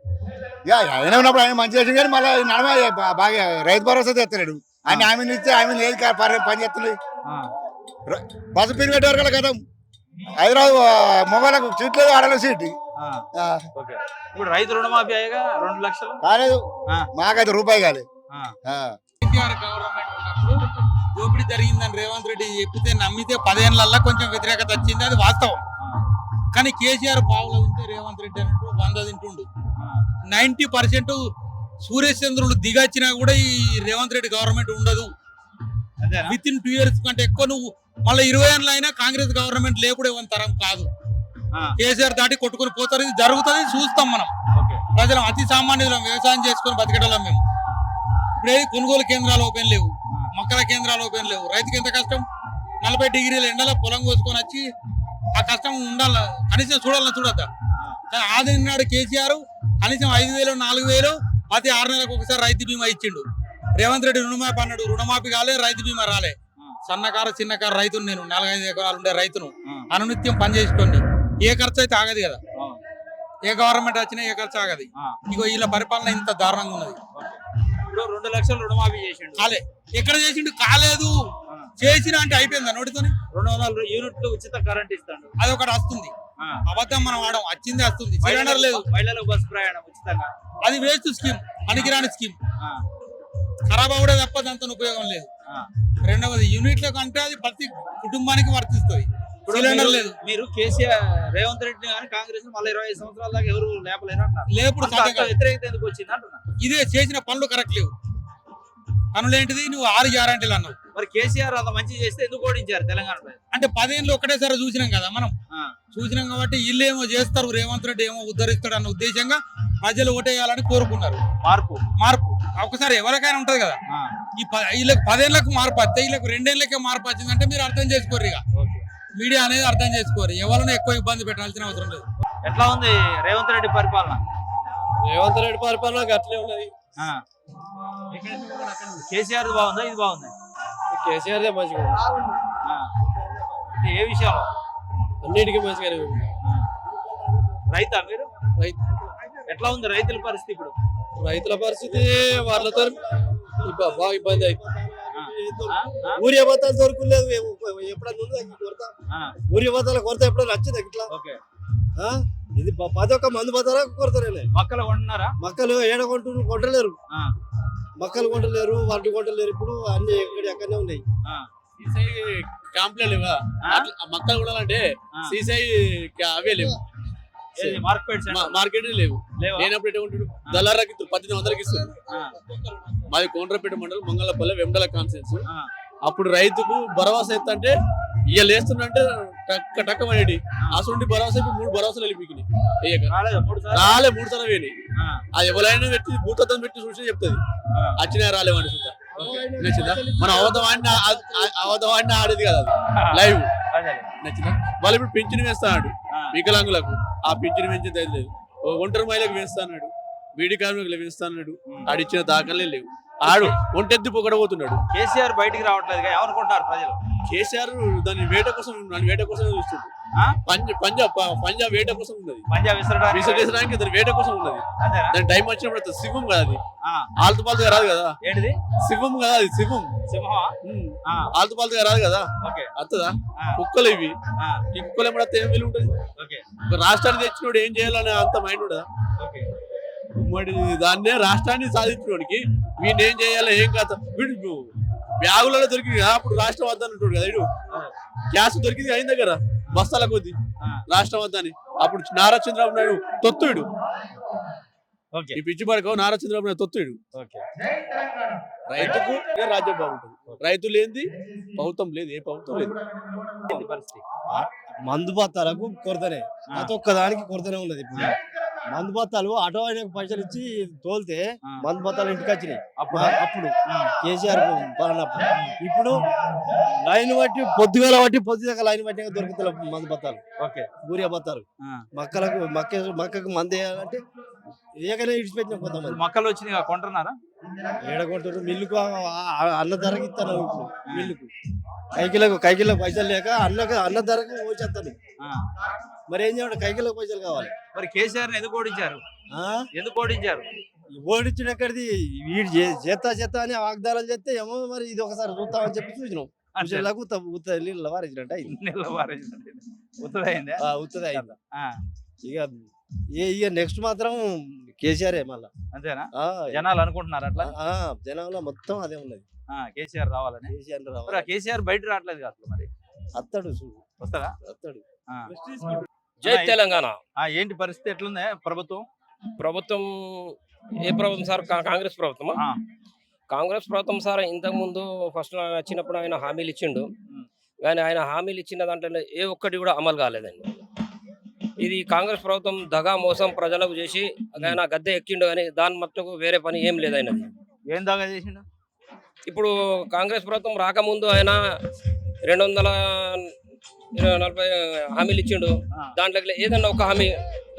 ఆయన ఉన్నప్పుడు ఆయన మంచి చేసింది, కానీ మళ్ళీ నడమ బాగా రైతు భరోసా తెత్తలేడు. ఆయన హామీలు ఇస్తే హామీలు లేదు పని చేస్తలేదు. బస్సు పీరు పెట్టే వరకు కదా హైదరాబాద్ మొగలకు సీట్ లేదు, ఆడలో సీట్. ఇప్పుడు రైతు రుణమాఫీ అయ్యగా 2 లక్షలు కాలేదు, మాకైతే రూపాయి కాలేదు. దోపిడీ జరిగిందని రేవంత్ రెడ్డి చెప్పితే నమ్మితే 10 ఏళ్ళల్లో కొంచెం వ్యతిరేకత వచ్చింది, అది వాస్తవం. కానీ కేసీఆర్ పావులో ఉంటే రేవంత్ రెడ్డి అన్నట్టు 100 తింటుండు. 90% సూర్యస్ చంద్రులు దిగొచ్చినా కూడా ఈ రేవంత్ రెడ్డి గవర్నమెంట్ ఉండదు. విత్ ఇన్ 2 years కంటే ఎక్కువ నువ్వు మళ్ళీ 20 ఏళ్ళు అయినా కాంగ్రెస్ గవర్నమెంట్ లేపుడే తరం కాదు. కేసీఆర్ దాటి కొట్టుకుని పోతారు. ఇది జరుగుతుంది, చూస్తాం మనం. ప్రజలు అతి సామాన్యులం, వ్యవసాయం చేసుకుని బతికేటోళ్ళం మేము. ఇప్పుడు ఏది కొనుగోలు కేంద్రాలు ఓపెన్ లేవు, మొక్కల కేంద్రాలు ఓపెన్ లేవు. రైతుకి ఎంత కష్టం, 40 డిగ్రీల ఎండలో పొలం కోసుకొని వచ్చి ఆ కష్టం ఉండాల, కనీసం చూడద్దా. కానీ ఆదినాడు కేసీఆర్ కనీసం 5,000 4,000 ప్రతి 6 నెలలకు ఒకసారి రైతు బీమా ఇచ్చిండు. రేవంత్ రెడ్డి రుణమాఫీ అన్నాడు, రుణమాఫీ కాలే, రైతు బీమా రాలే. సన్నకారు చిన్నకారు రైతును, నేను 4-5 ఎకరాలు ఉండే రైతును, అనునిత్యం పని చేసుకోండి. ఏ ఖర్చు అయితే ఆగదు కదా, ఏ గవర్నమెంట్ వచ్చినా ఏ ఖర్చు ఆగది. ఇగో వీళ్ళ పరిపాలన ఇంత దారుణంగా ఉన్నది. 2 లక్షలు రుణమాఫీ చేసిండు, కాలే. ఎక్కడ చేసిండు? కాలేదు. చేసిన అంటే అయిపోయిందా నోటితోని? 200 యూనిట్లు ఉచిత కరెంట్ ఇస్తాడు, అది ఒకటి వస్తుంది. అబద్ధం మనం ఆడం, వచ్చింది వస్తుంది. సిలిండర్ లేదు, మహిళలకు బస్సు ప్రయాణం ఉచితంగా, అది వేస్ట్ స్కీమ్, పనికిరాని స్కీమ్. ఖరాబ్ అవడే తప్ప దాంతో ఉపయోగం లేదు. రెండవది యూనిట్ల కంటే అది ప్రతి కుటుంబానికి వర్తిస్తుంది. సిలిండర్ లేదు. మీరు కేసీఆర్ రేవంత్ రెడ్డి కానీ కాంగ్రెస్ మళ్ళీ 25 సంవత్సరాల దాకా ఎవరు లేపలేరు అంటారు. లేపుడు వ్యతిరేకత ఎందుకు వచ్చింది అంటున్నా. ఇదే చేసిన పనులు కరెక్ట్ లేవు. పనులేంటిది? నువ్వు 6 గ్యారంటీలు అన్నావు. మరి కేసీఆర్ అంత మంచి చేస్తే ఎందుకు ఓడించారు తెలంగాణలో? అంటే 10 ఏళ్ళు ఒకటేసారి చూసినాం కదా మనం, చూసినాం కాబట్టి వీళ్ళు ఏమో చేస్తారు, రేవంత్ రెడ్డి ఏమో ఉద్ధరిస్తాడు అన్న ఉద్దేశంగా ప్రజలు ఓటేయాలని కోరుకున్నారు. మార్పు ఒకసారి ఎవరికైనా ఉంటది కదా. ఈ వీళ్ళకి 10 ఏళ్ళకు మార్పు వస్తే వీళ్ళకి 2 ఏళ్ళకే మార్పు వచ్చిందంటే మీరు అర్థం చేసుకోరు. ఇక మీడియా అనేది అర్థం చేసుకోరు, ఎవరిని ఎక్కువ ఇబ్బంది పెట్టాల్సిన అవసరం లేదు. ఎట్లా ఉంది రేవంత్ రెడ్డి పరిపాలన? రేవంత్ రెడ్డి పరిపాలన అట్లే ఉన్నది. కేసీఆర్ బాగుందా ఇది బాగుందా? కేసీఆర్ మంచిగా ఏ విషయంలో? అన్నిటికీ మంచిగా. రైతా మీరు? రైతు ఎట్లా ఉంది రైతుల పరిస్థితి ఇప్పుడు? రైతుల పరిస్థితి వాళ్ళతో బాగా ఇబ్బంది అవుతుంది. ఊరి అబద్ధాలు దొరకలేదు. ఎప్పుడన్నా కొరత, ఊరి అబద్ధాల కొరత ఎప్పుడైనా వచ్చింది ఇట్లా. ఇది 10 మంది బతారా కొరతనే. మక్కలు కొంటున్నారా? మక్కలు ఏడ కొంటలేరు, మక్కలు కొంటలేరు, వడ్డు కొంటలేరు. ఇప్పుడు అన్ని ఎక్కడనే ఉన్నాయి. క్యాంప్లే లేవా? మక్కలు కొనాలంటే సీసీ అవే లేవు, మార్కెట్ లేవు. లేనప్పుడు ఎట్లా ఉంటాడు? దళారాకి 1800కి ఇస్తుంది. మాది కోనరాపేట మండలం, మంగళపల్లె, వెంబడల కాన్సెన్స్. అప్పుడు రైతుకు భరోసా ఎత్తంటే ఇక లేస్తుందంటే టక్క టక్క పడేటి అసలు భరోసా ఇప్పుడు 3 భరోసాలు వెళ్ళిపోయి రాలే 3 సార్లు వేని అది ఎవరైనా పెట్టి భూతత్వం పెట్టి చూసి చెప్తుంది వచ్చినా రాలేమని చూద్దా నచ్చిందా మనం అవధవాడిని ఆడేది కదా అది లైవ్ నచ్చిందా వాళ్ళు ఇప్పుడు పింఛను వేస్తాడు వికలాంగులకు ఆ పింఛను పెంచే లేదు ఒంటరి మహిళలకు వేస్తాడు బీడీ కార్మికులకు వేస్తాడు ఆడిచ్చిన దాఖలే లేవు ఆడు ఒంటెద్దు పొగడబోతున్నాడు కేసీఆర్ బయటికి రావట్లేదు ఏమనుకుంటున్నారు ప్రజలు కేసీఆర్ దాని వేట కోసం చూస్తుండు పంజాబ్ వేట కోసం ఉన్నది విసర్జించడానికి దాని వేట కోసం ఉన్నది దాని టైం వచ్చినప్పుడు సింహం కదా అది ఆల్తు పాల్తుగా రాదు కదా ఏంటిది సింహం కదా అది సింహం ఆల్తు పాల్తుగా రాదు కదా వస్తుందా కుక్కలు ఇవి ఈ కుక్కలు ఏమన్నా ఏం విలువ ఉంటుంది రాష్ట్రాన్ని తెచ్చినోడు ఏం చేయాలని అంత మైండ్ ఉండదా మరి దాన్నే రాష్ట్రాన్ని సాధించినోడికి వీడిని ఏం చేయాలి ఏం కాదు వీడు బ్యాగులలో దొరికింది అప్పుడు రాష్ట్రం వద్దంటాడు కదా వీడు గ్యాస్ దొరికింది అయిన దగ్గర బస్తాల కొద్ది రాష్ట్రం వద్దని అప్పుడు నారా చంద్రబాబు నాయుడు తొత్తుడు ఈ పిచ్చి పడకో నారా చంద్రబాబు నాయుడు తొత్తుడు రైతుకు రాజ్యం బాగుంటుంది రైతు లేనిది ప్రభుత్వం లేదు ఏ ప్రభుత్వం లేదు పరిస్థితి మందు బత్తాలకు కొరతనే ప్రతి ఒక్కదానికి కొరతనే ఉన్నది ఇప్పుడు మందు బత్తాలు ఆటో ఆయనకు పైసలు ఇచ్చి తోలితే మందు బత్తాలు ఇంటికి వచ్చినాయి అప్పుడు కేసీఆర్ పడినప్పుడు ఇప్పుడు లైన్ బట్టి పొద్దుదాకా లైన్ బట్టి దొరుకుతాయి మందు బత్తాలు ఊరియా బత్తాలు మక్కకు మందు వేయాలంటే ఏకనే ఇడిచిపెట్టిన కొంతమంది మొక్కలు వచ్చినాయి కొంటున్నారా ఏడగొంటారు మిల్లుకు అన్న ధరకి ఇస్తాను ఇప్పుడు మిల్లుకు కైకిలకు పైసలు లేక అన్న ధరకు పోచేస్తాను మరి ఏం చేయాలి కైకిలకు పైసలు కావాలి మరి కేసీఆర్ ఎందుకు ఓడించారు ఓడించిన ఎక్కడిది వీడు చేస్తా అని వాగ్దానాలు చేస్తే ఏమో మరి ఇది ఒకసారి చూస్తామని చెప్పి చూసినాం నీళ్ళ వారేసినట్టు ఉత్తది అయిందా ఇక నెక్స్ట్ మాత్రం కేసీఆర్ మళ్ళా అంతేనా జనాలు అనుకుంటున్నారు అట్లా జనాల్లో మొత్తం అదే ఉన్నది కేసీఆర్ రావాలని కేసీఆర్ బయట రావట్లేదు అసలు మరి అత్తాడు వస్తాడా అత్తాడు జై తెలంగాణ ఏంటి పరిస్థితి ఎట్లుంది ప్రభుత్వం ఏ ప్రభుత్వం సార్ కాంగ్రెస్ ప్రభుత్వమా కాంగ్రెస్ ప్రభుత్వం సార్ ఇంతకు ముందు ఫస్ట్ వచ్చినప్పుడు ఆయన హామీలు ఇచ్చిండు కానీ ఆయన హామీలు ఇచ్చిన దాంట్లో ఏ ఒక్కటి కూడా అమలు కాలేదండి ఇది కాంగ్రెస్ ప్రభుత్వం దగా మోసం ప్రజలకు చేసి ఆయన గద్దె ఎక్కిండు కానీ దాని మట్టుకు వేరే పని ఏం లేదు ఆయనది ఏం దగా చేసిండు ఇప్పుడు కాంగ్రెస్ ప్రభుత్వం రాకముందు ఆయన 240 హామీలు ఇచ్చిండు దాంట్లో ఏదన్నా ఒక హామీ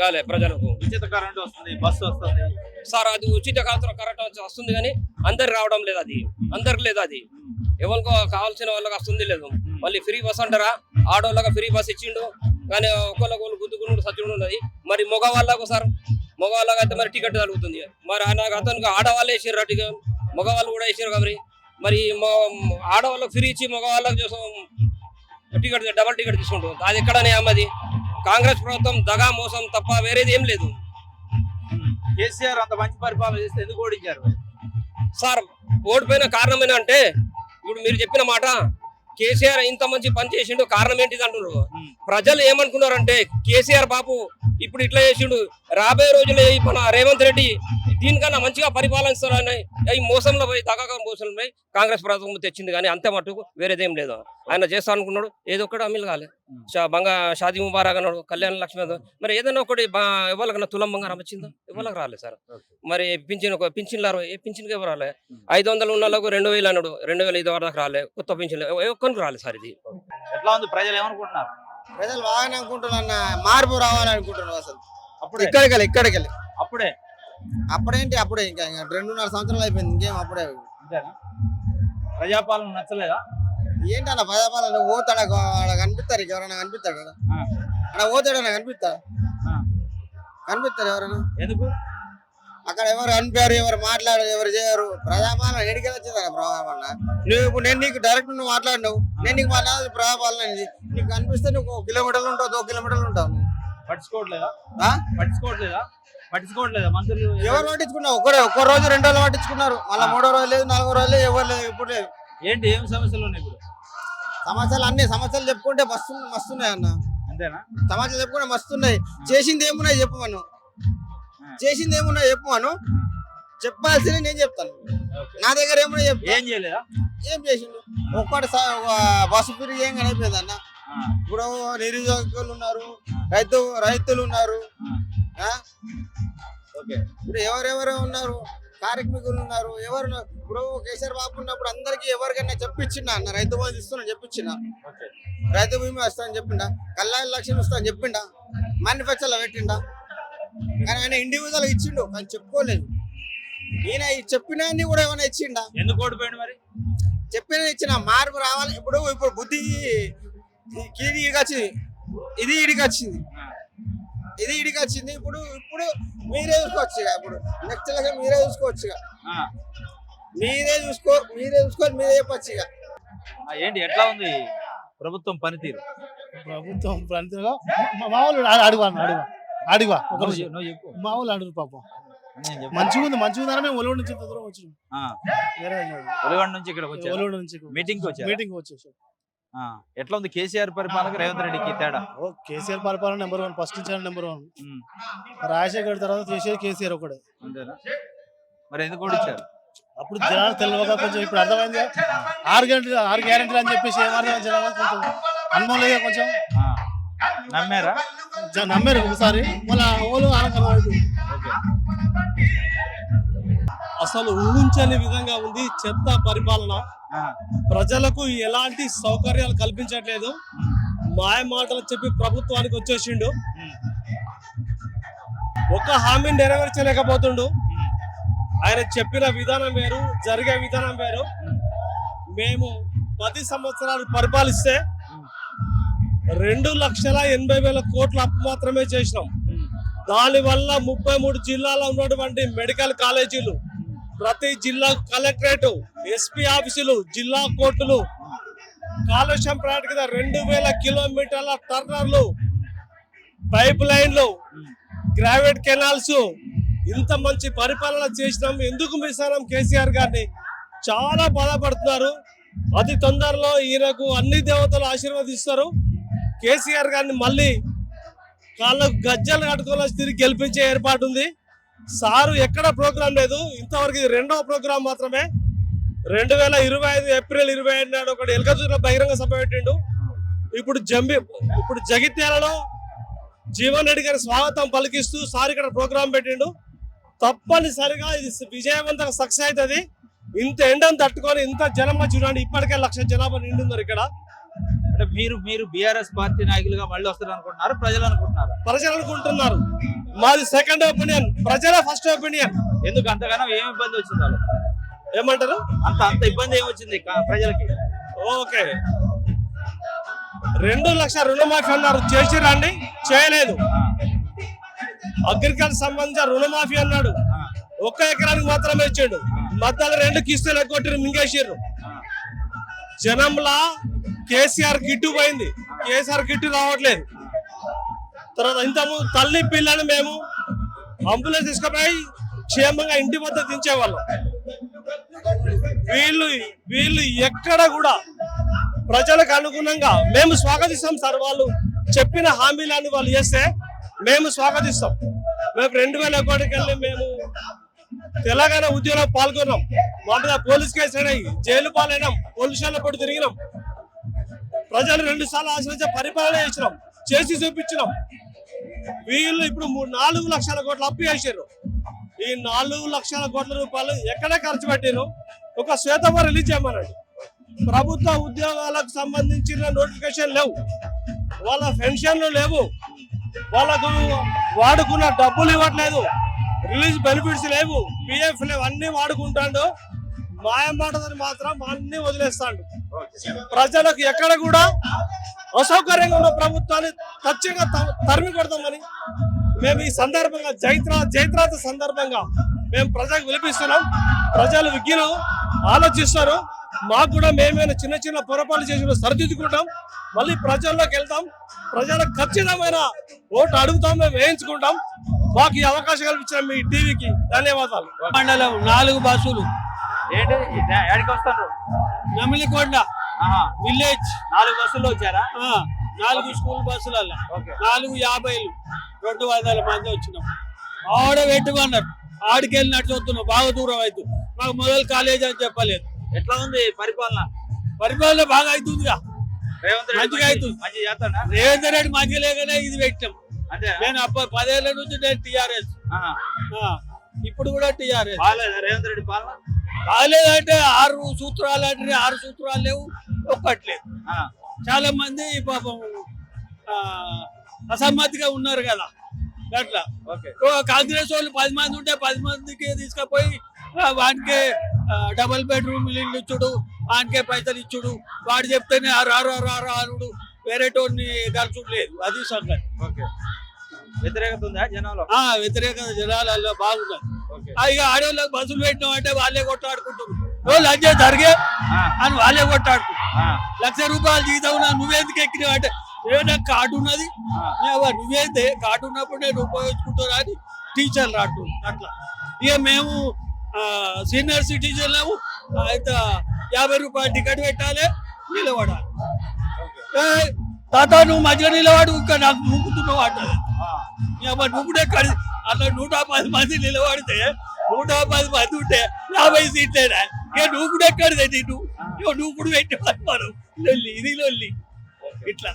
కాలే ప్రజలకు ఉచిత కరెంట్ వస్తుంది బస్సు వస్తుంది సార్ అది ఉచిత కరెంట్ వస్తుంది కానీ అందరికి రావడం లేదు అది ఎవరికో కావాల్సిన వాళ్ళకి వస్తుంది లేదు మళ్ళీ ఫ్రీ బస్ అంటారా ఆడోళ్ళకి ఫ్రీ బస్ ఇచ్చిండు కానీ ఒకళ్ళకి గుద్దుకున్నాడు సత్యుడు ఉన్నది మరి మగవాళ్ళకు సార్ మగవాళ్ళకి అయితే మరి టికెట్ తగ్గుతుంది మరి అతనికి ఆడవాళ్ళు వేసారు టికెట్ మగవాళ్ళు కూడా వేసారు కాబట్టి మరి ఆడవాళ్ళకి ఫ్రీ ఇచ్చి మగవాళ్ళకి టికెట్ డబల్ టికెట్ తీసుకుంటాం అది ఎక్కడనే అమ్మది కాంగ్రెస్ ప్రభుత్వం దగా మోసం తప్ప వేరేది ఏం లేదు కేసీఆర్ అంత మంచి పరిపాలన చేస్తే ఎందుకు ఓడించారు సార్ ఓడిపోయిన కారణం ఏంటంటే ఇప్పుడు మీరు చెప్పిన మాట కేసీఆర్ ఇంత మంచి పని చేసిండు కారణం ఏంటిది అంటున్నారు ప్రజలు ఏమనుకున్నారంటే కేసీఆర్ బాబు ఇప్పుడు ఇట్లా చేసిండు రాబోయే రోజుల్లో మన రేవంత్ రెడ్డి దీనికన్నా మంచిగా పరిపాలిస్తారని ఈ మోసంలో పోయి దగా మోసంలో పోయి కాంగ్రెస్ ప్రభుత్వం తెచ్చింది కానీ అంతే మటుకు వేరేదేం లేదు ఆయన చేస్తా అనుకున్నాడు ఏదో ఒకటి అమలు కాలే షాదీ ముబారక్ అన్నాడు కళ్యాణ లక్ష్మి మరి ఏదైనా ఒకటి ఎవరికన్నా తులం బంగారం వచ్చిందా ఎవరికి రాలేదు సార్ మరి పింఛన్లారు ఏ పింఛన్కి ఎవరు రాలే 500 ఉన్న వాళ్ళకు 2000 అన్నాడు 2005 వరకు రాలే కొత్త పింఛన్లు ఒక్కరికి రాలేదు సార్ ఇది ఎట్లా ఉంది ప్రజలు ఏమనుకుంటున్నారు ప్రజలు బాగానే అనుకుంటున్నా మార్పు రావాలనుకుంటున్నాను అసలు అప్పుడు ఇక్కడికి అప్పుడే అప్పుడే ఇంకా 2.5 సంవత్సరాలు అయిపోయింది ఇంకేం అప్పుడే ప్రజాపాలన నచ్చలేదా ఏంటన్నా ప్రజాపాలన పోతాడా కనిపిస్తారు ఎవరైనా కనిపిస్తాడు అక్కడ పోతాడన్నా కనిపిస్తారు ఎవరైనా ఎందుకు అక్కడ ఎవరు అనిపారు ఎవరు మాట్లాడారు ఎవరు చేయరు ప్రజాపాలన ఎడికి వచ్చిందా ప్రజాపాలన నువ్వు ఇప్పుడు నేను నీకు డైరెక్ట్ నువ్వు మాట్లాడినావు నేను నీకు మాట్లాడదు ప్రజాపాలన అనేది నీకు కనిపిస్తే నువ్వు 1 కిలోమీటర్లు ఉంటావు 2 కిలోమీటర్లు ఉంటావు పట్టించుకోవట్లేదా మంత్రులు ఎవరు పట్టించుకున్నావు ఒక్క రోజు 2 రోజులు పట్టించుకున్నారు మళ్ళీ 3వ రోజు లేదు 4వ రోజు లేదు ఎవరు లేదు ఎప్పుడు లేదు ఏంటి ఏం సమస్యలు ఉన్నాయి ఇప్పుడు అన్ని సమస్యలు చెప్పుకుంటే మస్తున్నాయి అన్న అంతేనా సమస్యలు చెప్పుకుంటే మస్తున్నాయి చేసింది ఏమున్నాయి చెప్పమను చెప్పాల్సింది నేను చెప్తాను. నా దగ్గర ఏమైనా చెప్తా. ఏం చేయలేదా? ఏం చేసిండు? ఒక్కటి బస్సు ఫ్రీ ఏం అయిపోయింది అన్న. ఇప్పుడు నిరుద్యోగులు ఉన్నారు, రైతులు ఉన్నారు, ఇప్పుడు ఎవరెవరు ఉన్నారు, కార్మికులు ఉన్నారు, ఎవరు ఇప్పుడు కేసీఆర్ బాబు ఉన్నప్పుడు అందరికి ఎవరికైనా చెప్పించిండా అన్న, రైతు బంధు ఇస్తున్నా చెప్పించిన, రైతు బీమా ఇస్తానని చెప్పిండా, కళ్యాణ లక్ష్యం ఇస్తానని చెప్పిండా, మేనిఫెస్టోలో పెట్టిండా. కానీ ఆయన ఇండివిజువల్ ఇచ్చిండు కానీ చెప్పుకోలేదు. ఈయన చెప్పిన కూడా ఏమైనా ఇచ్చిండా? ఎందుకు ఓడిపోయాడు మరి? చెప్పిన ఇచ్చిన మార్పు రావాలి. ఇప్పుడు బుద్ధి ఇడికి వచ్చింది, ఇది ఇడికి వచ్చింది, ఇది ఇడికి వచ్చింది. ఇప్పుడు మీరే చూసుకోవచ్చు. ఇప్పుడు నెక్స్ట్ ఎలక్షన్ మీరే చూసుకోవచ్చు. మీరే చూసుకొని మీరే చెప్పచ్చు. ఏంటి ఎట్లా ఉంది ప్రభుత్వం పనితీరు? ప్రభుత్వం పనితీరుగా మామూలు అడిగా నువ్వు చెప్పు. మామూలు అడుగు పాపం మంచిగా ఉంది అని మేము ఒలవడి నుంచి దూరం వచ్చినాం. ఒలవడి నుంచి ఇక్కడ మీటింగ్ వచ్చేసాం. ఎట్లా ఉంది కేసీఆర్ పరిపాలన రేవంత్ రెడ్డికి తేడా? కేసీఆర్ పరిపాలన నెంబర్ 1, ఫస్ట్ నుంచి నెంబర్ 1. రాజశేఖర్ తర్వాత చేసేది కేసీఆర్ ఒకడే. మరి ఎందుకు ఓడిచ్చారు? అప్పుడు జనాలు తెలియక కొంచెం ఇప్పుడు అర్థమైంది. 6 గ్యారెంటీలు అని చెప్పేసి ఏమర్థం జనాలు కొంచెం అనుభవం లేదు. కొంచెం నమ్మారు ఒకసారి, మళ్ళీ అసలు ఊహించని విధంగా ఉంది చెత్త పరిపాలన. ప్రజలకు ఎలాంటి సౌకర్యాలు కల్పించట్లేదు. మాయ మాటలు చెప్పి ప్రభుత్వానికి వచ్చేసిండు. ఒక హామీని నెరవేర్చలేకపోతుండు. ఆయన చెప్పిన విధానం వేరు, జరిగే విధానం వేరు. మేము 10 సంవత్సరాలు పరిపాలిస్తే 2,80,000 కోట్ల అప్పు మాత్రమే చేసినాం. దానివల్ల 33 జిల్లాలో ఉన్నటువంటి మెడికల్ కాలేజీలు, ప్రతి జిల్లా కలెక్టరేట్, ఎస్పీ ఆఫీసులు, జిల్లా కోర్టులు, కాలుష్యం ప్లాంట్ కింద 2,000 కిలోమీటర్ల టర్నర్లు, పైప్ లైన్లు, గ్రావెట్ కెనాల్స్, ఇంత మంచి పరిపాలన చేసినాం. ఎందుకు మిస్ అయినాం కేసీఆర్ గారిని? చాలా బాధపడుతున్నారు. అతి తొందరలో ఈయనకు అన్ని దేవతలు ఆశీర్వదిస్తారు. కేసీఆర్ గారిని మళ్ళీ కాళ్ళకు గజ్జలు కట్టుకోవాల్సి తిరిగి గెలిపించే ఏర్పాటు ఉంది. సారు ఎక్కడ ప్రోగ్రాం లేదు. ఇంతవరకు ఇది 2వ ప్రోగ్రాం మాత్రమే. 2025 ఏప్రిల్ 25 నాడు ఒకటి ఎల్కజూరులో బహిరంగ సభ పెట్టిండు. ఇప్పుడు జగిత్యాలలో జీవన్ రెడ్డి గారి స్వాగతం పలికిస్తూ సార్ ఇక్కడ ప్రోగ్రాం పెట్టిండు. తప్పనిసరిగా ఇది విజయవంతంగా సక్సెస్ అవుతుంది. ఇంత ఎండను తట్టుకొని ఇంత జనం చూడండి, ఇప్పటికే 1,00,000 జనాభా నిండున్నారు ఇక్కడ. అంటే మీరు బీఆర్ఎస్ పార్టీ నాయకులుగా మళ్ళీ వస్తారు అనుకుంటున్నారు, ప్రజలు అనుకుంటున్నారు? ప్రజలు అనుకుంటున్నారు. మాది సెకండ్ ఒపీనియన్, ప్రజల ఫస్ట్ ఒపీనియన్. ఎందుకు అంతగానో ఏం ఇబ్బంది వచ్చింది? వాళ్ళు ఏమంటారు? అంత ఇబ్బంది ఏమొచ్చింది ప్రజలకి? ఓకే, 2 లక్షల రుణమాఫీ అన్నారు, చేసిరండి? చేయలేదు. అగ్రికల్చర్ సంబంధించిన రుణమాఫీ అన్నాడు, 1 ఎకరానికి మాత్రమే ఇచ్చాడు. మధ్యలో 2 కిస్తులు కొట్టి మింగేసారు. జనంలా కేసీఆర్ కిట్టు పోయింది, కేసీఆర్ కిట్టు రావట్లేదు. తర్వాత ఇంతకుముందు తల్లి పిల్లని మేము అంబులెన్స్ తీసుకుపోయి క్షేమంగా ఇంటి వద్ద దించేవాళ్ళం. వీళ్ళు ఎక్కడ కూడా ప్రజలకు అనుగుణంగా మేము స్వాగతిస్తాం సార్. వాళ్ళు చెప్పిన హామీలన్నీ వాళ్ళు చేస్తే మేము స్వాగతిస్తాం. మేము 2001 వెళ్ళి మేము తెలంగాణ ఉద్యమంలో పాల్గొన్నాం. మా మీద పోలీస్ కేసు అయినాయి, జైలు పాలైనాం, పోలీసుల పడి తిరిగినాం. ప్రజలు 2 సార్లు ఆశ్రయించే పరిపాలన చేసినాం, చేసి చూపించినాం. వీళ్ళు ఇప్పుడు 4 లక్షల కోట్ల అప్పు చేశారు. ఈ 4 లక్షల కోట్ల రూపాయలు ఎక్కడ ఖర్చు పెట్టారు? ఒక శ్వేతపత్రం రిలీజ్ చేయమన్నాడు. ప్రభుత్వ ఉద్యోగాలకు సంబంధించిన నోటిఫికేషన్ లేవు, వాళ్ళ పెన్షన్లు లేవు, వాళ్ళకు వాడుకున్న డబ్బులు ఇవ్వట్లేదు, రిలీజ్ బెనిఫిట్స్ లేవు, పిఎఫ్ లేవు, అన్ని వాడుకుంటాడు. మాయమాటతో మాత్రం అన్ని వదిలేస్తాడు. ప్రజలకు ఎక్కడ కూడా అసౌకర్యంగా ఉన్న ప్రభుత్వాన్ని ఖచ్చితంగా తరిమి కొడతామని మేము ఈ సందర్భంగా జైత్రాత సందర్భంగా మేము ప్రజలకు వినిపిస్తున్నాం. ప్రజలు విజ్ఞులు ఆలోచిస్తారు. మాకు కూడా మేమైనా చిన్న పొరపాట్లు చేసి సరిదిద్దుకుంటాం. మళ్ళీ ప్రజల్లోకి వెళ్తాం. ప్రజలకు ఖచ్చితమైన ఓటు అడుగుతాం, మేము వేయించుకుంటాం. మాకు ఈ అవకాశం కల్పించిన మీ టీవీకి ధన్యవాదాలు. మండలం 4 బస్సులు నమిలికొండ విలేజ్ 4 బస్సుల్లో వచ్చారా? 4 స్కూల్ బస్సులలో 4 50లు 200 మంది వచ్చినాం. ఆవిడ పెట్టుకున్నారు. ఆడికి వెళ్ళి నడిచొస్తున్నాం బాగా దూరం అవుతుంది మాకు మొదలు కాలేజ్ అని చెప్పలేదు. ఎట్లా ఉంది పరిపాలన? పరిపాలన బాగా అవుతుందిగా, రేవంత్ రెడ్డి మంచిగా అవుతుంది. మంచిగా చేస్తాడా? రేవంత్ రెడ్డి మంచిగా లేకనే ఇది పెట్టాం. అంటే నేను 10 ఏళ్ల నుంచి నేను టీఆర్ఎస్, ఇప్పుడు కూడా టీఆర్ఎస్. బాగాలేదా రేవంత్ రెడ్డి పాలన? కాలేదంటే 6 సూత్రాలు అంటే 6 సూత్రాలు లేవు, ఒక్కట్లేదు. చాలా మంది పాపం అసమ్మతిగా ఉన్నారు కదా అట్లా. కాంగ్రెస్ వాళ్ళు 10 మంది ఉంటే 10 మందికి తీసుకుపోయి వానికే డబుల్ బెడ్రూమ్ ఇల్లు ఇచ్చుడు, వానికే పైసలు ఇచ్చుడు, వాడు చెప్తేనే అనుడు, వేరే టోన్ని కలుచుడు లేదు. అది సంగతి. వ్యతిరేకత ఉందా జనాలు? వ్యతిరేకత జనాలలో బాగున్నారు. ఇక ఆడవాళ్ళకి బస్సులు పెట్టినాం అంటే వాళ్ళే కొట్టాడుకుంటారు. రోజు లంచే జరిగే అని వాళ్ళే కొట్టాడుకుంటారు. 1,00,000 రూపాయలు జీతం నువ్వెందుకు ఎక్కినావు అంటే ఏదైనా కార్డు ఉన్నది, నువ్వేందే కార్డు ఉన్నప్పుడు నేను ఉపయోగించుకుంటాను అని టీచర్లు రాడు అట్లా. ఇక మేము సీనియర్ సిటిజన్లు అయితే 50 రూపాయలు టికెట్ పెట్టాలి, నిలబడాలి. తాత నువ్వు మధ్యలో నిలబడు, ఇంకా నాకు నూకుతున్నావు అంటారు. నూకుడే కడి అట్లా 110 మంది నిలబడితే 110 మంది ఉంటే 50 సీట్లేనా? ఇక నూకుడు ఎక్కడిదే నీకు? ఇక నూకుడు పెట్టేవారు మనం లొల్లి, ఇది లొల్లి ఇట్లా.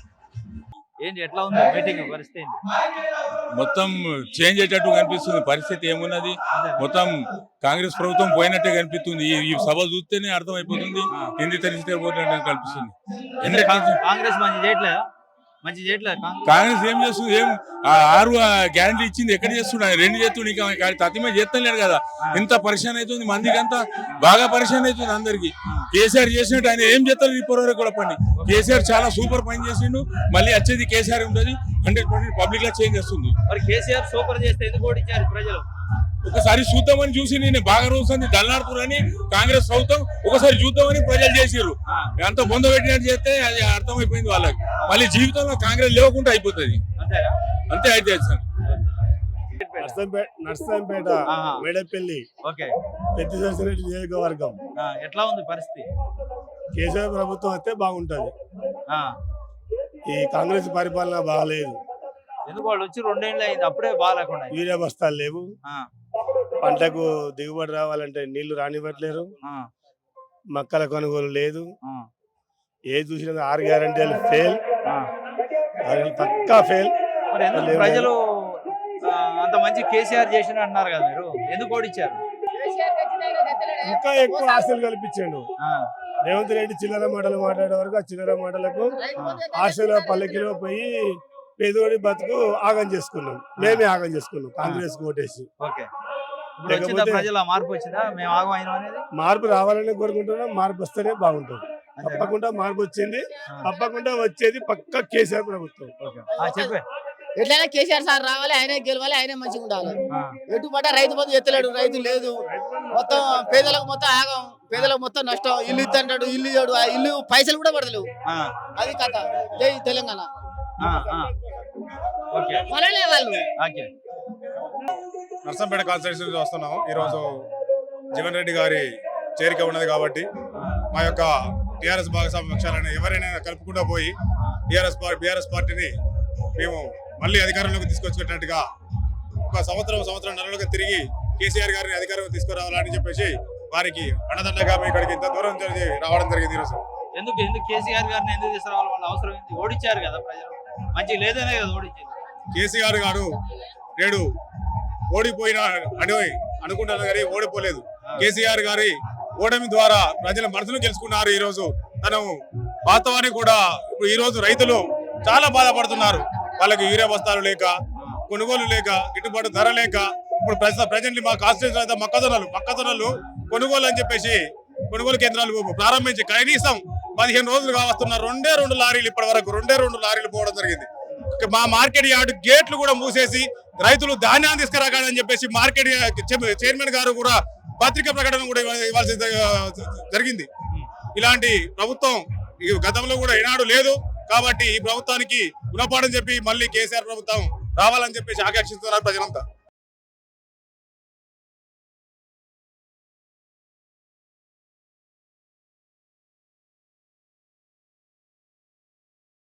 ఏంటి ఎట్లా ఉంది మీటింగ్ పరిస్థితి? మొత్తం చేంజ్ అయ్యేటట్టు కనిపిస్తుంది. పరిస్థితి ఏమున్నది, మొత్తం కాంగ్రెస్ ప్రభుత్వం పోయినట్టే కనిపిస్తుంది. ఈ సభ చూస్తేనే అర్థమైపోతుంది, హిందీ తెలిస్తే పోయినట్టు కనిపిస్తుంది. కాంగ్రెస్ మంచి చేయట్లేదు. కాంగ్రెస్ ఏం చేస్తుంది? ఏం 6 గ్యారంటీ ఇచ్చింది, ఎక్కడ చేస్తున్నా? 2 చేస్తుండే, ఇంకా తతిమే చేస్తలేడు కదా. ఇంత పరిశాన్ అవుతుంది, మందికి అంతా బాగా పరిశాన్ అవుతుంది అందరికి. కేసీఆర్ చేసినట్టు ఆయన ఏం చేస్తారు ఇప్పటివరకు కూడా పని. కేసీఆర్ చాలా సూపర్ పని చేసిండు, మళ్ళీ వచ్చేది కేసీఆర్ ఉంటుంది. 100% పబ్లిక్ లా చేంజ్ వస్తుంది. మరి కేసీఆర్ సూపర్ చేస్తే ఎందుకు ఓడించారు ప్రజలు? ఒకసారి చూద్దామని చూసి నేను బాగా రోజుంది దళనాడుతున్నారని కాంగ్రెస్ ప్రభుత్వం ఒకసారి చూద్దామని ప్రజలు చేసారు. అంత బొంద పెట్టినట్టు చేస్తే అది అర్థమైపోయింది వాళ్ళకి. మళ్ళీ జీవితంలో కాంగ్రెస్ లేకుండా అయిపోతుంది. అంతే అయితే నర్సంపేట మేడపల్లి పెద్ద నియోజకవర్గం ఎట్లా ఉంది పరిస్థితి? కేసీఆర్ ప్రభుత్వం వస్తే బాగుంటది. ఈ కాంగ్రెస్ పరిపాలన బాగాలేదు. ఎందుకు? వాళ్ళు వచ్చి 2 ఏళ్ళు అయింది, అప్పుడే బాగాలేకుండా. యూరియా బస్తాలు లేవు, పంటకు దిగుబడి రావాలంటే నీళ్లు రానివ్వట్లేరు, మక్కల కొనుగోలు లేదు. ఏది చూసినా 6 గ్యారంటీలు ఫెయిల్, పక్కా ఫెయిల్. ప్రజలు అంత మంచి కేసీఆర్ చేసిన అంటున్నారు కదా, మీరు ఎందుకు ఓడించారు? ఇంకా ఎక్కువ ఆశలు కల్పించాడు రేవంత్ రెడ్డి. చిల్లర మాటలు మాట్లాడే వరకు ఆ చిల్లర మాటలకు ఆశల పల్లకిలో పోయి పేదోడి బతుకు ఆగం చేసుకున్నాం. మేమే ఆగం చేసుకున్నాం కాంగ్రెస్ ఓటేసి. మార్పు రావాలని కోరుకుంటున్నాం. మార్పు వస్తేనే బాగుంటుంది. తప్పకుండా మార్పు వచ్చింది, తప్పకుండా వచ్చేది పక్క కేసీఆర్ ప్రభుత్వం. ఎట్లయినా కేసీఆర్ సార్ రావాలి, ఆయనే గెలవాలి, ఆయనే మంచిగా ఉండాలి. ఎటుపడ్డ రైతు బంధు ఎత్తలేడు, రైతు లేదు, మొత్తం పేదలకు మొత్తం ఆగం, పేదలకు మొత్తం నష్టం. ఇల్లు ఇస్తాడు, ఇల్లు ఇయ్యాడు, ఆ ఇల్లు పైసలు కూడా పడలేవు. అది కథ. జై తెలంగాణ. నర్సంపేట కాన్స్టిట్యూన్సీ వస్తున్నాము. ఈరోజు జీవన్ రెడ్డి గారి చేరిక ఉన్నది కాబట్టి మా యొక్క టీఆర్ఎస్ భాగస్వామ్య పక్షాలను ఎవరైనా కలుపుకుంటూ పోయి బీఆర్ఎస్ పార్టీని మేము మళ్ళీ అధికారంలోకి తీసుకొచ్చుకున్నట్టుగా ఒక సంవత్సరం నెలలుగా తిరిగి కేసీఆర్ గారిని అధికారంలో తీసుకురావాలని చెప్పేసి వారికి అండదండగా మేము ఇక్కడికి ఇంత దూరం రావడం జరిగింది. ఈరోజు ఎందుకు కేసీఆర్ గారిని ఎందుకు తీసుకురావాలి? వాళ్ళ అవసరం ఏంటి? ఓడించారు కదా ప్రజలు, మంచి లేదనే కదా ఓడించారు. కేసీఆర్ గారు నేడు ఓడిపోయినా అని అనుకుంటున్నారు కానీ ఓడిపోలేదు. కేసీఆర్ గారి ఓటమి ద్వారా ప్రజల మనసును గెలుచుకున్నారు. ఈ రోజు తను వాస్తవానికి కూడా ఇప్పుడు ఈ రోజు రైతులు చాలా బాధపడుతున్నారు. వాళ్ళకి యూరియా బస్తాలు లేక, కొనుగోలు లేక, గిట్టుబాటు ధర లేక, ఇప్పుడు ప్రజెంట్లీ మా కాన్స్టిట్యూన్సీ మొక్కజొన్నలు కొనుగోలు అని చెప్పేసి కొనుగోలు కేంద్రాలు ప్రారంభించి కనీసం 15 రోజులుగా వస్తున్న 2 లారీలు ఇప్పటి వరకు 2 లారీలు పోవడం జరిగింది. మా మార్కెట్ యార్డు గేట్లు కూడా మూసేసి రైతులు ధాన్యాన్ని తీసుకురాగాలని చెప్పేసి మార్కెట్ చైర్మన్ గారు కూడా పత్రికా ప్రకటన కూడా ఇవ్వాల్సి జరిగింది. ఇలాంటి ప్రభుత్వం గతంలో కూడా ఈనాడు లేదు. కాబట్టి ఈ ప్రభుత్వానికి గుణపాఠం చెప్పి మళ్ళీ కేసీఆర్ ప్రభుత్వం రావాలని చెప్పేసి ఆకాంక్షిస్తున్నారు ప్రజలంతా.